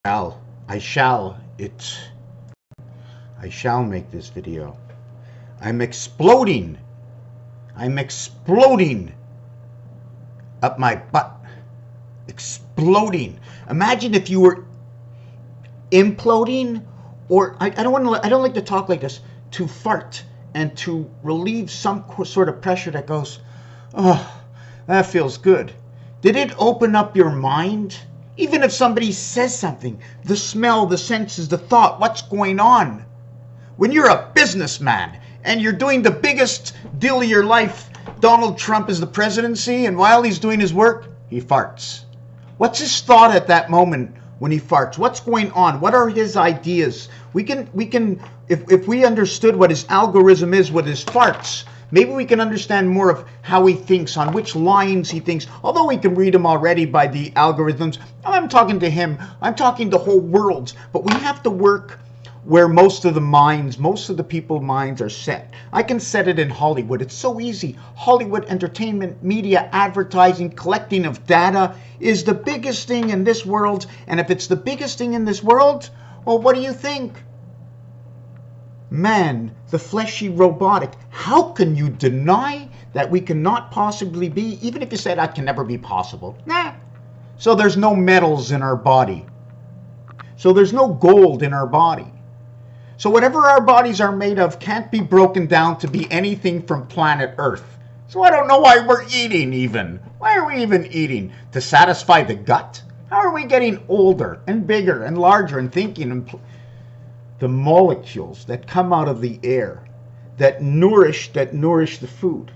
I shall make this video. I'm exploding up my butt. Exploding. Imagine if you were imploding, or I don't like to talk like this, to fart and to relieve some sort of pressure that goes, oh, that feels good. Did it open up your mind? Even if somebody says something, the smell, the senses, the thought, what's going on? When you're a businessman and you're doing the biggest deal of your life, Donald Trump is the presidency, and while he's doing his work, he farts. What's his thought at that moment when he farts? What's going on? What are his ideas? We can if we understood what his algorithm is with his farts, maybe we can understand more of how he thinks, on which lines he thinks. Although we can read them already by the algorithms. I'm talking to him. I'm talking to whole worlds. But we have to work where most of the people's minds are set. I can set it in Hollywood. It's so easy. Hollywood, entertainment, media, advertising, collecting of data is the biggest thing in this world. And if it's the biggest thing in this world, well, what do you think? Man, the fleshy robotic. How can you deny that we cannot possibly be, even if you said that can never be possible? Nah. So there's no metals in our body. So there's no gold in our body. So whatever our bodies are made of can't be broken down to be anything from planet Earth. So I don't know why we're eating even. Why are we even eating? To satisfy the gut? How are we getting older and bigger and larger and thinking and the molecules that come out of the air that nourish the food?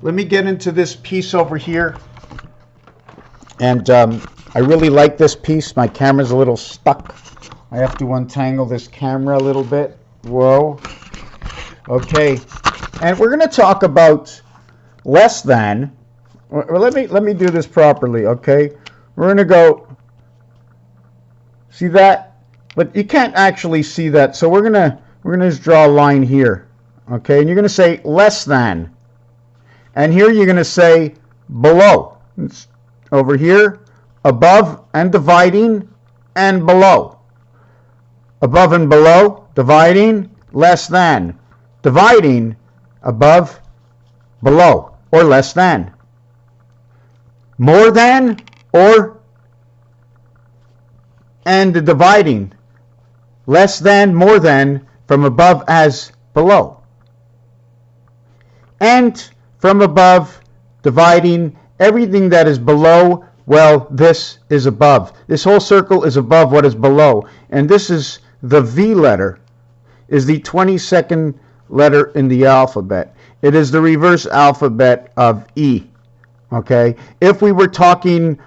Let me get into this piece over here. And I really like this piece. My camera's a little stuck. I have to untangle this camera a little bit. Whoa. Okay. And we're going to talk about less than. Let me do this properly, okay? We're going to go. See that? But you can't actually see that. So we're going to just draw a line here. Okay? And you're going to say less than. And here you're going to say below. It's over here, above and dividing and below. Above and below, dividing, less than. Dividing, above, below, or less than. More than, or, and the dividing. Less than, more than, from above as below. And from above, dividing everything that is below, well, this is above. This whole circle is above what is below. And this is the V letter, is the 22nd letter in the alphabet. It is the reverse alphabet of E. Okay? If we were talking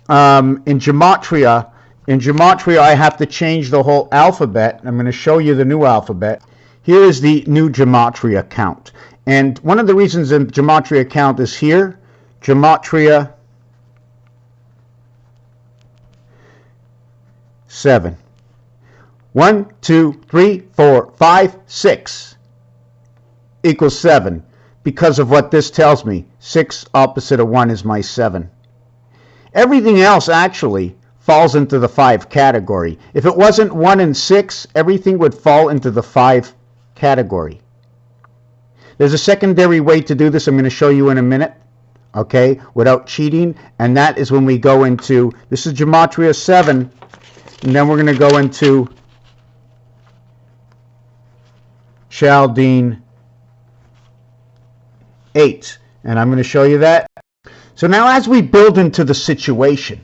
in gematria, I have to change the whole alphabet. I'm going to show you the new alphabet. Here is the new gematria count. And one of the reasons in gematria count is here. Gematria 7. 1, 2, 3, 4, 5, 6 equals 7. Because of what this tells me. 6 opposite of 1 is my 7. Everything else actually falls into the 5 category. If it wasn't 1 and 6, everything would fall into the 5 category. There's a secondary way to do this I'm going to show you in a minute. Okay, without cheating. And that is when we go into, this is gematria 7. And then we're going to go into Chaldean 8. And I'm going to show you that. So now as we build into the situation,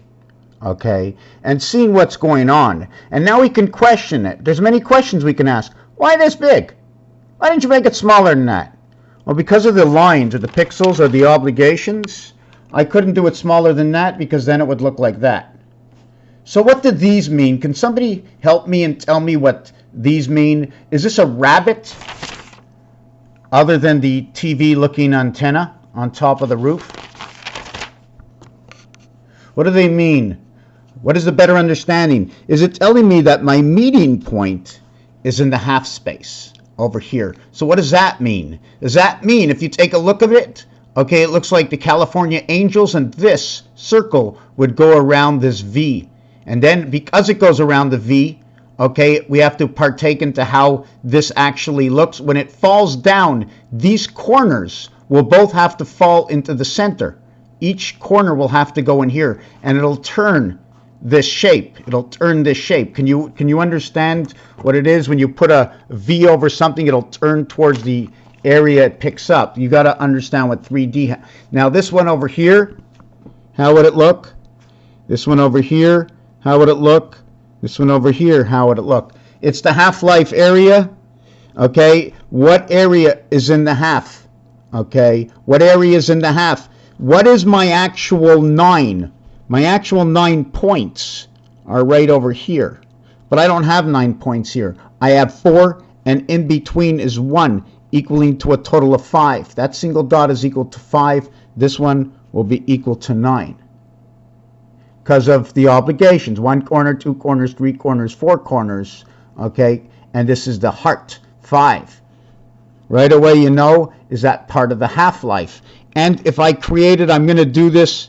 okay, and seeing what's going on, and now we can question it. There's many questions we can ask. Why this big? Why didn't you make it smaller than that? Well, because of the lines or the pixels or the obligations, I couldn't do it smaller than that because then it would look like that. So what do these mean? Can somebody help me and tell me what these mean? Is this a rabbit other than the TV looking antenna on top of the roof? What do they mean? What is the better understanding? Is it telling me that my meeting point is in the half space over here? So what does that mean? Does that mean, if you take a look at it, okay, it looks like the California Angels, and this circle would go around this V. And then because it goes around the V, okay, we have to partake into how this actually looks. When it falls down, these corners will both have to fall into the center. Each corner will have to go in here, and it'll turn this shape. It'll turn this shape. Can you understand what it is when you put a V over something? It'll turn towards the area it picks up. You got to understand what 3D. Now this one over here, how would it look? This one over here, how would it look? This one over here, how would it look? It's the half-life area. Okay, what area is in the half? Okay, what area is in the half? What is my actual 9? My actual 9 points are right over here. But I don't have 9 points here. I have 4, and in between is 1, equaling to a total of 5. That single dot is equal to 5. This one will be equal to 9. Because of the obligations. 1 corner, 2 corners, 3 corners, 4 corners. Okay, and this is the heart, 5. Right away you know, is that part of the half-life. And if I created, I'm going to do this.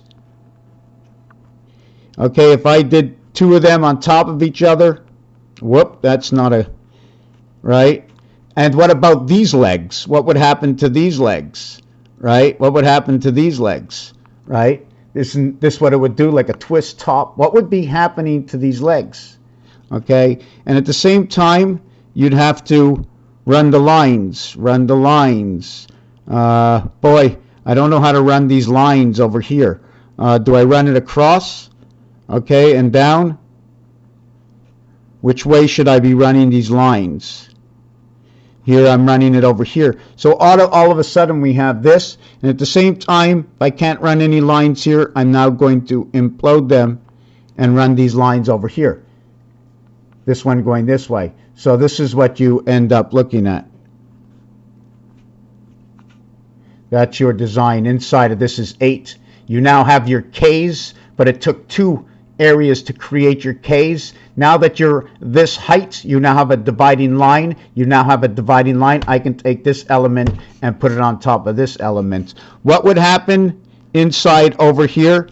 Okay, if I did 2 of them on top of each other. Whoop, that's not a... Right? And what about these legs? What would happen to these legs? Right? What would happen to these legs? Right? Isn't this what it would do, like a twist top? What would be happening to these legs? Okay? And at the same time, you'd have to run the lines. Run the lines. Boy, I don't know how to run these lines over here. Do I run it across? Okay, and down? Which way should I be running these lines? Here I'm running it over here. So all of a sudden we have this. And at the same time, if I can't run any lines here, I'm now going to implode them and run these lines over here. This one going this way. So this is what you end up looking at. That's your design. Inside of this is 8. You now have your Ks, but it took 2 areas to create your Ks. Now that you're this height, you now have a dividing line. You now have a dividing line. I can take this element and put it on top of this element. What would happen inside over here,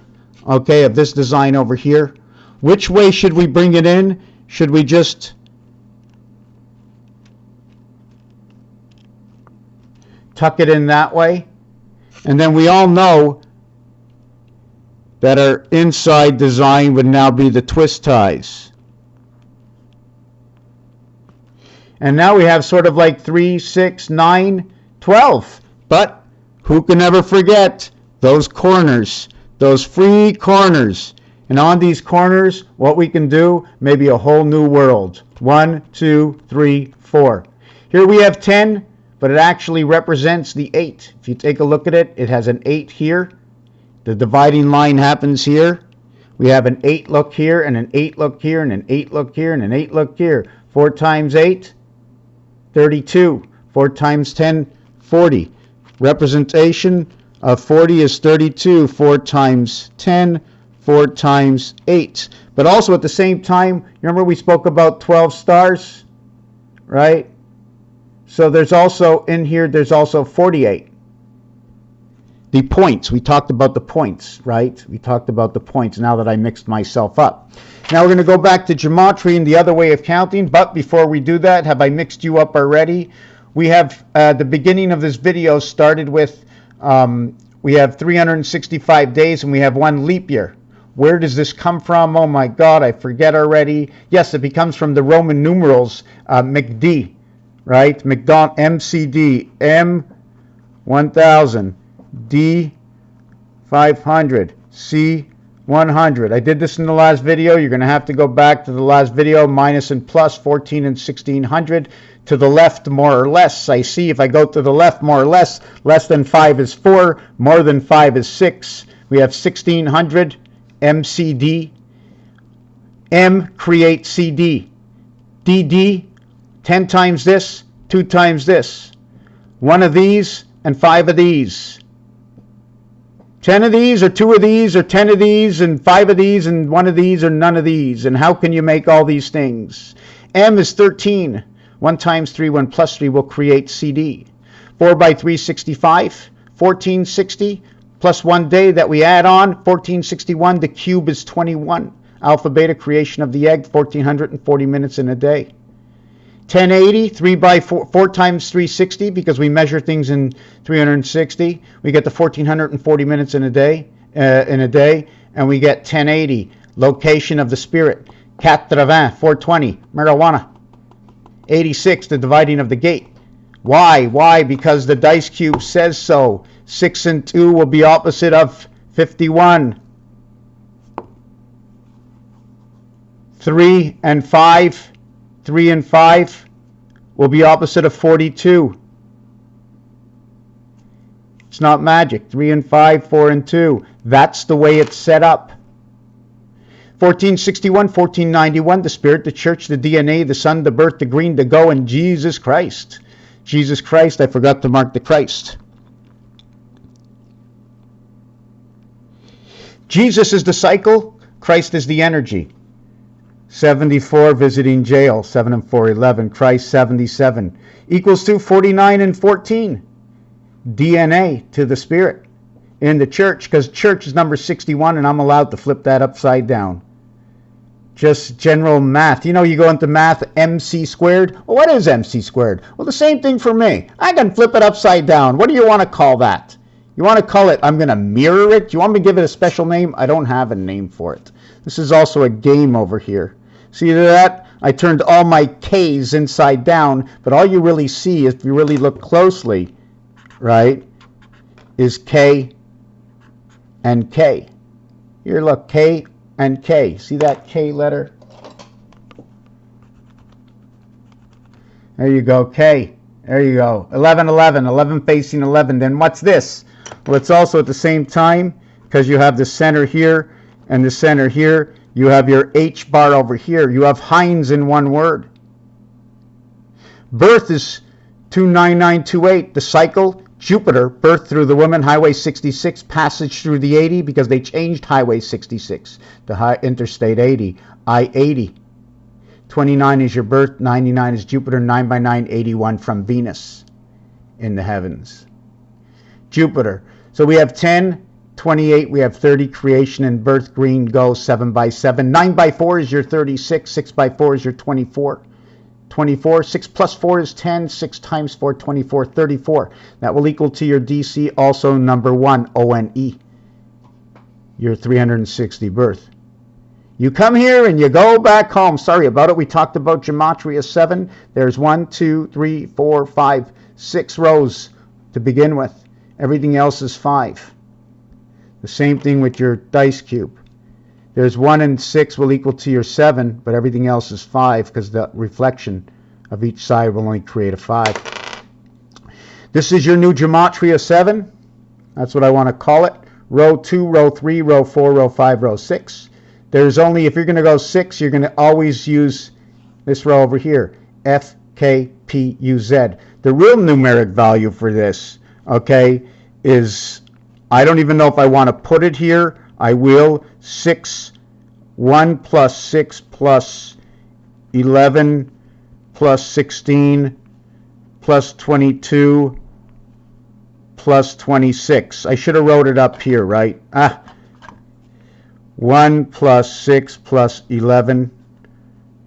okay, of this design over here? Which way should we bring it in? Should we just tuck it in that way? And then we all know that our inside design would now be the twist ties. And now we have sort of like 3, 6, 9, 12. But who can ever forget those corners, those free corners? And on these corners, what we can do, maybe a whole new world. 1, 2, 3, 4. Here we have 10, but it actually represents the 8. If you take a look at it, it has an 8 here. The dividing line happens here. We have an 8 look here, and an 8 look here, and an 8 look here, and an 8 look here. 4 times 8, 32. 4 times 10, 40. Representation of 40 is 32. 4 times 10, 4 times 8. But also at the same time, remember we spoke about 12 stars, right? So there's also, in here, there's also 48. The points, we talked about the points, right? We talked about the points now that I mixed myself up. Now we're going to go back to geometry and the other way of counting, but before we do that, have I mixed you up already? We have, the beginning of this video started with, we have 365 days and we have 1 leap year. Where does this come from? Oh my God, I forget already. Yes, it comes from the Roman numerals, McD, right? MCD, M 1000. D 500, C 100. I did this in the last video. You're going to have to go back to the last video, minus and plus 14 and 1600. To the left, more or less. I see if I go to the left, more or less than 5 is 4, more than 5 is 6. We have 1600, MCD. M create CD. DD, 10 times this, 2 times this. 1 of these and 5 of these. 10 of these, or 2 of these, or 10 of these, and 5 of these, and 1 of these, or none of these. And how can you make all these things? M is 13. 1 times 3, 1 plus 3 will create CD. 4 by 3, 65. 1460 plus 1 day that we add on, 1461. The cube is 21. Alpha beta creation of the egg, 1440 minutes in a day. 1080, 3 by 4 times 360, because we measure things in 360. We get the 1440 minutes in a day, and we get 1080. Location of the spirit, 420, marijuana. 86, the dividing of the gate. Why? Why? Because the dice cube says so. 6 and 2 will be opposite of 51. 3 and 5 will be opposite of 42. It's not magic. 3 and 5, 4 and 2. That's the way it's set up. 1461, 1491, the spirit, the church, the DNA, the sun, the birth, the green, the go, and Jesus Christ. Jesus Christ, I forgot to mark the Christ. Jesus is the cycle, Christ is the energy. 74, visiting jail, 7 and 4, 11. Christ, 77. Equals to 49 and 14. DNA to the spirit in the church, because church is number 61, and I'm allowed to flip that upside down. Just general math. You know, you go into math, MC squared. Well, what is MC squared? Well, the same thing for me. I can flip it upside down. What do you want to call that? You want to call it, I'm going to mirror it? Do you want me to give it a special name? I don't have a name for it. This is also a game over here. See that? I turned all my K's inside down, but all you really see, if you really look closely, right, is K and K. Here, look, K and K. See that K letter? There you go, K. There you go. 11, 11, 11 facing 11. Then what's this? Well, it's also at the same time, because you have the center here and the center here. You have your H bar over here. You have Heinz in one word. Birth is 29928. The cycle, Jupiter, birth through the woman, Highway 66, passage through the 80, because they changed Highway 66 to Interstate 80, I-80. 29 is your birth, 99 is Jupiter, 9 by 9, 81 from Venus in the heavens. Jupiter. So we have 10, 28, we have 30, creation and birth, green, go, 7 by 7. 9 by 4 is your 36, 6 by 4 is your 24. 24, 6 plus 4 is 10, 6 times 4, 24, 34. That will equal to your DC, also number 1, O-N-E, your 360 birth. You come here and you go back home. Sorry about it. We talked about Gematria 7. There's 1, 2, 3, 4, 5, 6 rows to begin with. Everything else is 5. The same thing with your dice cube. There's 1 and 6 will equal to your 7, but everything else is 5, because the reflection of each side will only create a 5. This is your new Gematria 7. That's what I want to call it. Row 2, row 3, row 4, row 5, row 6. There's only, if you're going to go 6, you're going to always use this row over here, F, K, P, U, Z. The real numeric value for this, okay, is, I don't even know if I want to put it here. I will. 6, 1 plus 6 plus 11 plus 16 plus 22 plus 26. I should have wrote it up here, right? 1 plus 6 plus 11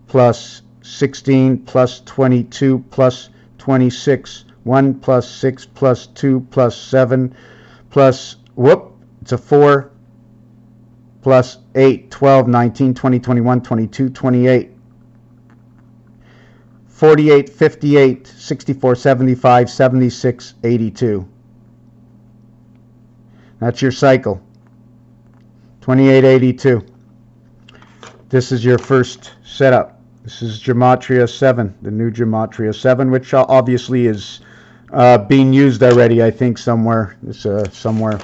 plus 16 plus 22 plus 26. 1 plus 6 plus 2 plus 7 plus, it's a 4 plus 8, 12, 19, 20, 21, 22, 28, 48, 58, 64, 75, 76, 82. That's your cycle. 2882. This is your first setup. This is Gematria 7, the new Gematria 7, which obviously is being used already, I think, somewhere. It's somewhere.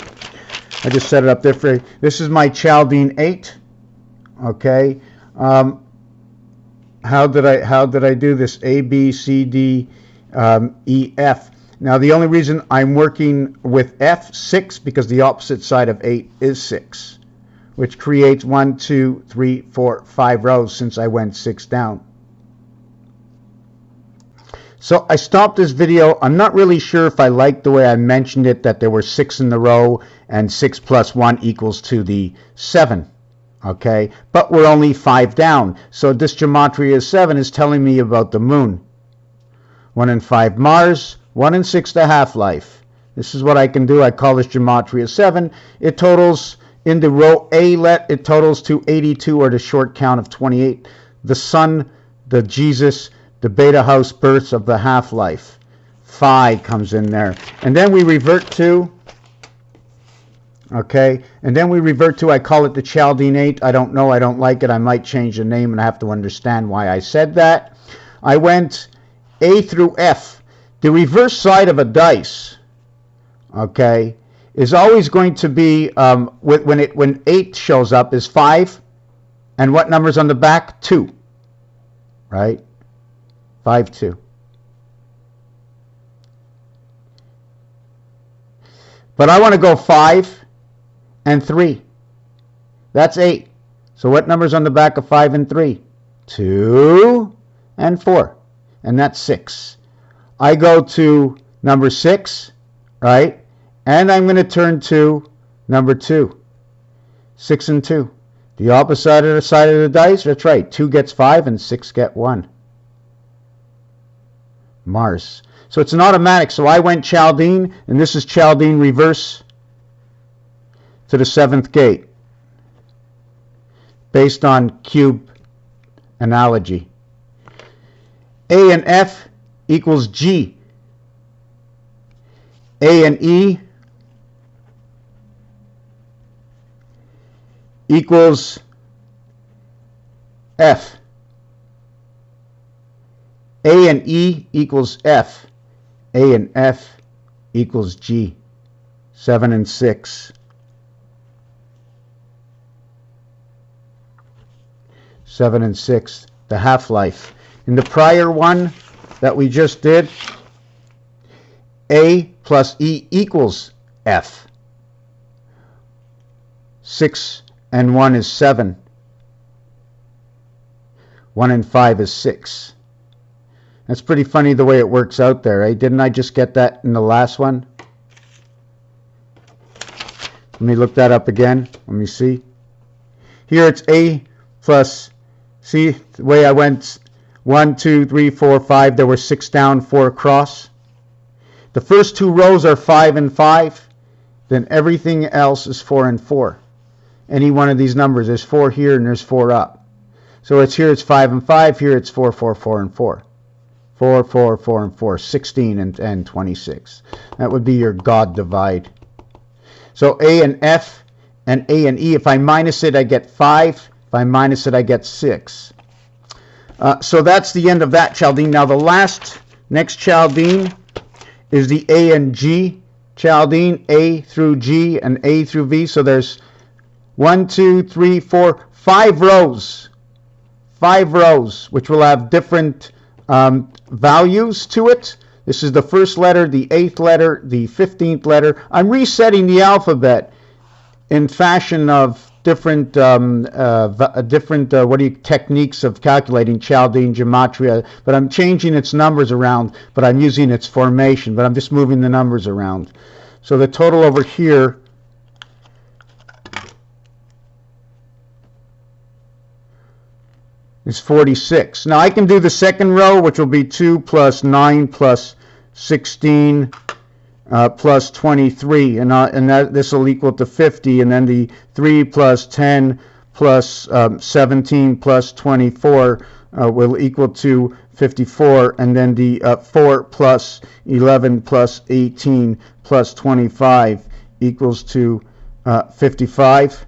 I just set it up there for you. This is my Chaldean 8. Okay. How did I do this? A, B, C, D, E, F. Now the only reason I'm working with F, 6, because the opposite side of 8 is 6, which creates 1, 2, 3, 4, 5 rows since I went 6 down. So I stopped this video. I'm not really sure if I like the way I mentioned it, that there were 6 in the row and 6 plus 1 equals to the 7. Okay, but we're only 5 down. So this gematria 7 is telling me about the moon. 1 in 5 Mars, 1 in 6 the half-life. This is what I can do. I call this gematria 7. It totals in the row A, it totals to 82, or the short count of 28. The sun, the Jesus, the beta house births of the half-life. Phi comes in there. And then we revert to, okay, and then we revert to, I call it the Chaldean 8. I don't know, I don't like it. I might change the name and I have to understand why I said that. I went A through F. The reverse side of a dice, okay, is always going to be, when 8 shows up, is 5. And what number's on the back? 2. Right? 5, 2. But I want to go 5 and 3. That's 8. So what number's on the back of 5 and 3? 2 and 4. And that's 6. I go to number 6, right? And I'm going to turn to number 2. 6 and 2. The opposite side of the dice? That's right. 2 gets 5 and 6 get 1. Mars. So it's an automatic. So I went Chaldean, and this is Chaldean reverse to the 7th gate, based on cube analogy. A and F equals G. A and E equals F. A and E equals F. A and F equals G. 7 and 6. 7 and 6. The half-life. In the prior one that we just did, A plus E equals F. 6 and 1 is 7. 1 and 5 is 6. That's pretty funny the way it works out there, eh? Didn't I just get that in the last one? Let me look that up again. Let me see. Here it's A plus, see the way I went 1, 2, 3, 4, 5. There were 6 down, 4 across. The first 2 rows are 5 and 5. Then everything else is 4 and 4. Any one of these numbers. There's 4 here and there's 4 up. So it's here it's 5 and 5. Here it's 4, 4, 4 and 4. 4, 4, 4 and 4. 16 and 26. That would be your God divide. So A and F and A and E. If I minus it, I get 5. If I minus it, I get 6. So that's the end of that Chaldean. Now the next Chaldean is the A and G Chaldean. A through G and A through V. So there's 1, 2, 3, 4, 5 rows. 5 rows, which will have different values to it. This is the first letter, the 8th letter, the 15th letter. I'm resetting the alphabet in fashion of different techniques of calculating Chaldean gematria, but I'm changing its numbers around, but I'm using its formation, but I'm just moving the numbers around. So the total over here is 46. Now I can do the second row, which will be 2 plus 9 plus 16 plus 23, and this will equal to 50, and then the 3 plus 10 plus 17 plus 24 will equal to 54, and then the 4 plus 11 plus 18 plus 25 equals to 55.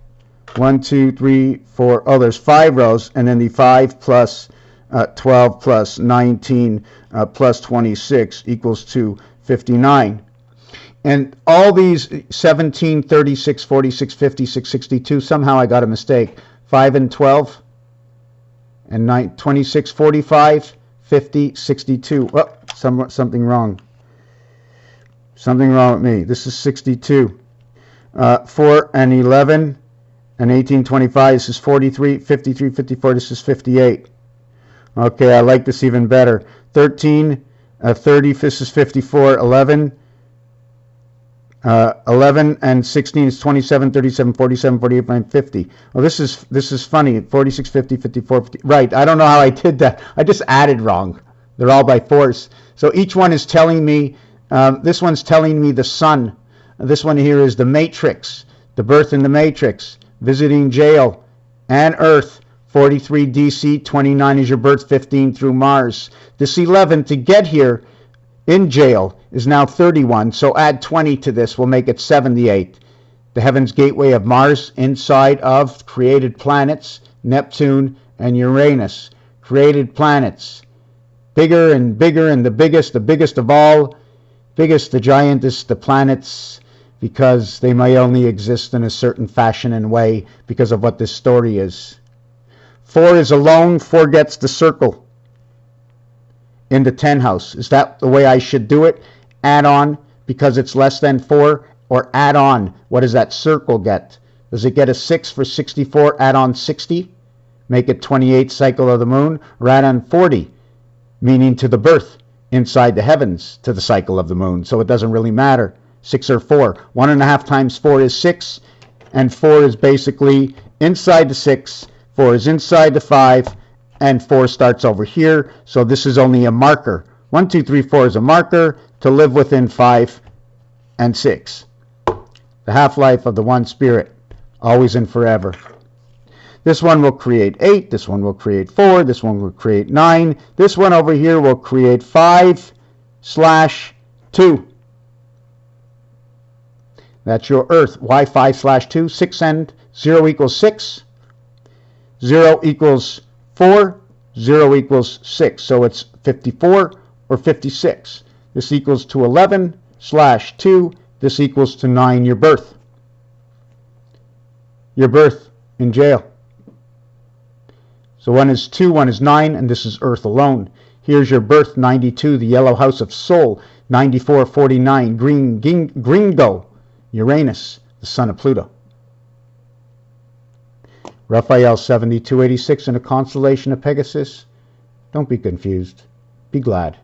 1, 2, 3, 4. Oh, there's 5 rows, and then the 5 plus 12 plus 19 plus 26 equals to 59. And all these 17, 36, 46, 56, 62, somehow I got a mistake. 5 and 12, and 9, 26, 45, 50, 62. Oh, something wrong. Something wrong with me. This is 62. 4 and 11. And 18, 25, this is 43, 53, 54, this is 58. Okay, I like this even better. 13, 30, this is 54, 11, 11 and 16 is 27, 37, 47, 48, 50. Well, this is funny. 46, 50, 54, 50. Right. I don't know how I did that. I just added wrong. They're all by force. So each one is telling me, this one's telling me the sun. This one here is the matrix, the birth in the matrix, visiting jail and earth. 43 DC, 29 is your birth, 15 through Mars. This 11 to get here in jail is now 31, so add 20 to this, we'll make it 78. The heaven's gateway of Mars, inside of created planets, Neptune and Uranus. Created planets, bigger and bigger, and the biggest of all, biggest, the giantest, the planets, because they may only exist in a certain fashion and way because of what this story is. 4 is alone, 4 gets the circle in the 10 house. Is that the way I should do it? Add on because it's less than 4, or add on, what does that circle get? Does it get a 6 for 64? Add on 60, make it 28 cycle of the moon, or add on 40, meaning to the birth inside the heavens to the cycle of the moon. So it doesn't really matter, 6 or 4. 1.5 times 4 is 6, and 4 is basically inside the 6, 4 is inside the 5, and 4 starts over here. So this is only a marker. 1, 2, 3, 4 is a marker to live within 5 and 6. The half-life of the one spirit, always and forever. This one will create 8, this one will create 4, this one will create 9. This one over here will create 5/2. That's your Earth. Why 5/2? 6 and 0 equals 6. 0 equals 4. 0 equals 6. So it's 54 or 56. This equals to 11/2. This equals to 9, your birth. Your birth in jail. So one is 2, one is 9, and this is Earth alone. Here's your birth, 92, the yellow house of soul. 94, 49, Gringo, Uranus, the son of Pluto. Raphael, 7286, in a constellation of Pegasus. Don't be confused. Be glad.